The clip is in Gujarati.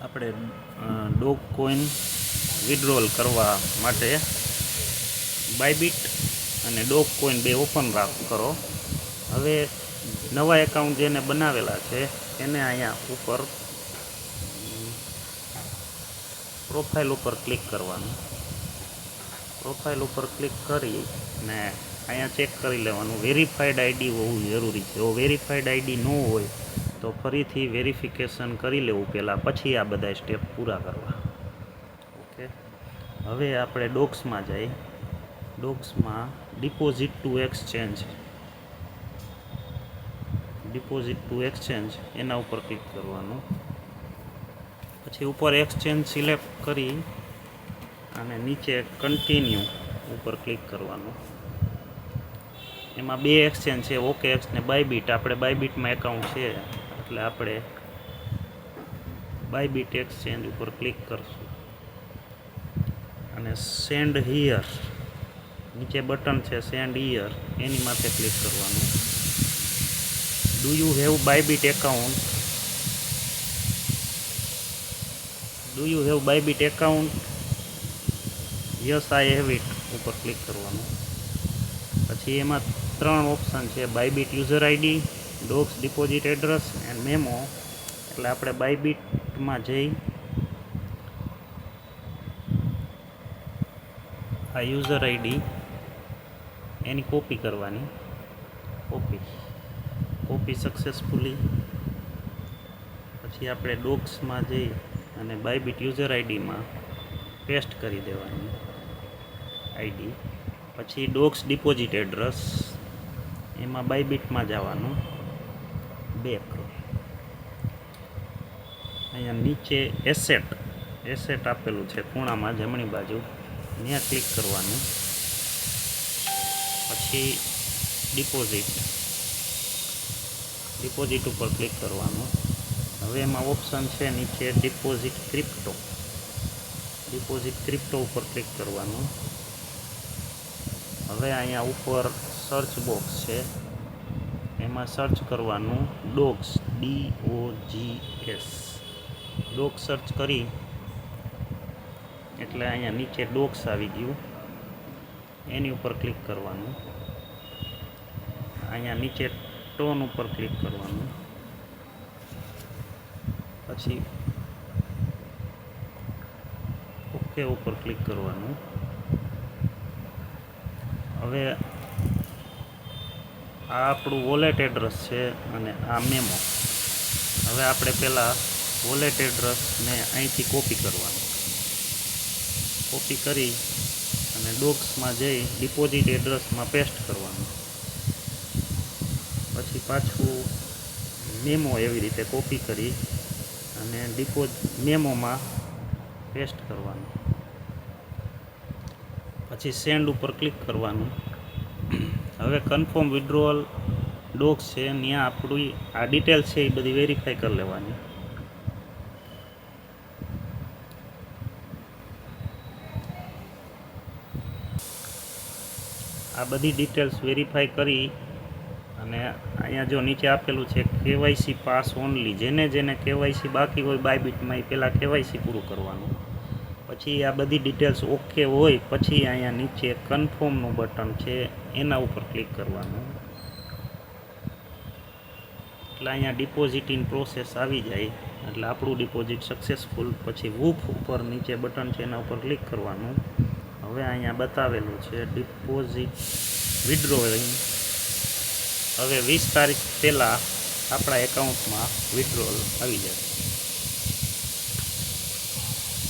આપણે ડોગ કોઈન વિડ્રોલ કરવા માટે બાયબીટ અને ડોગ કોઈન બે ઓપન કરો. હવે નવા એકાઉન્ટ જેને બનાવેલા છે એને અહીંયા ઉપર પ્રોફાઇલ ઉપર ક્લિક કરવાનું. પ્રોફાઇલ ઉપર ક્લિક કરી ને અહીંયા ચેક કરી લેવાનું વેરીફાઈડ આઈડી હોવું જરૂરી છે. જો વેરીફાઈડ આઈડી ન હોય તો ફરીથી વેરિફિકેશન કરી લેવું પહેલાં, પછી આ બધા સ્ટેપ પૂરા કરવા. ઓકે, હવે આપણે ડોક્સમાં જઈ. ડોક્સમાં ડિપોઝિટ ટુ એક્સચેન્જ એના ઉપર ક્લિક કરવાનું. પછી ઉપર એક્સચેન્જ સિલેક્ટ કરી અને નીચે કન્ટિન્યુ ઉપર ક્લિક કરવાનું. એમાં બે એક્સચેન્જ છે, ઓકે એક્સ ને બાયબીટ. આપણે બાયબીટમાં એકાઉન્ટ છે એટલે આપણે બાયબીટ એક્સચેન્જ ઉપર ક્લિક કરશું અને સેન્ડ હિયર નીચે બટન છે સેન્ડ હિયર, એની માથે ક્લિક કરવાનું. Do you have Bybit account? Yes I have it ઉપર ક્લિક કરવાનું. પછી એમાં 3 ઓપ્શન છે, Bybit user ID, dogs deposit address and memo. એટલે આપણે બાયબીટમાં જઈ આ યુઝર આઈડી એની કોપી કરવાની. Copy successfully. પછી આપણે ડોગ્સમાં જઈ અને બાયબીટ યુઝર આઈડીમાં પેસ્ટ કરી દેવાની આઈડી. પછી ડોગ્સ ડિપોઝિટ એડ્રેસ એમાં બાયબીટમાં જવાનું. બેક અહીંયા નીચે એસેટ આપેલું છે ખૂણામાં જમણી બાજુ, ત્યાં ક્લિક કરવાનું. પછી ડિપોઝિટ ઉપર ક્લિક કરવાનું. હવે એમાં ઓપ્શન છે નીચે ડિપોઝિટ ક્રિપ્ટો ઉપર ક્લિક કરવાનું. હવે અહીંયા ઉપર સર્ચ બોક્સ છે, એમાં સર્ચ કરવાનું ડોગ્સ, DOGS. ડોગ્સ સર્ચ કરી એટલે અહીંયા નીચે ડોગ્સ આવી ગયું, એની ઉપર ક્લિક કરવાનું. અહીંયા નીચે ટોન ઉપર ક્લિક કરવાનું. પછી ઓકે ઉપર ક્લિક કરવાનું. હવે આ આપણું વોલેટ એડ્રેસ છે અને આ મેમો. હવે આપણે પહેલાં વોલેટ એડ્રેસને અહીંથી કોપી કરવાનું. કોપી કરી અને ડોગ્સમાં જઈ ડિપોઝિટ એડ્રેસમાં પેસ્ટ કરવાનું. પછી પાછું મેમો એવી રીતે કોપી કરી અને મેમોમાં પેસ્ટ કરવાનું. પછી સેન્ડ ઉપર ક્લિક કરવાનું. હવે કન્ફર્મ વિડ્રોઅલ ડોગ્સ છે, ત્યાં આપણી આ ડિટેલ્સ છે એ બધી વેરીફાઈ કરી લેવાની. આ બધી ડિટેલ્સ વેરીફાઈ કરી અને અહીંયા જો નીચે આપેલું છે KYC પાસ ઓનલી. જેને KYC બાકી હોય બાયબીટમાં એ પહેલાં KYC પૂરું કરવાનું. પછી આ બધી ડિટેલ્સ ઓકે હોય પછી અહીંયા નીચે કન્ફર્મનું બટન છે એના ઉપર ક્લિક કરવાનું. એટલે અહીંયા ડિપોઝિટ ઇન પ્રોસેસ આવી જાય એટલે આપણું ડિપોઝિટ સક્સેસફુલ. પછી વૂફ ઉપર નીચે બટન છે એના ઉપર ક્લિક કરવાનું. હવે અહીંયા બતાવેલું છે ડિપોઝિટ વિડ્રોઈંગ. હવે 20 તારીખ પહેલાં આપણા એકાઉન્ટમાં વિડ્રોલ આવી જશે.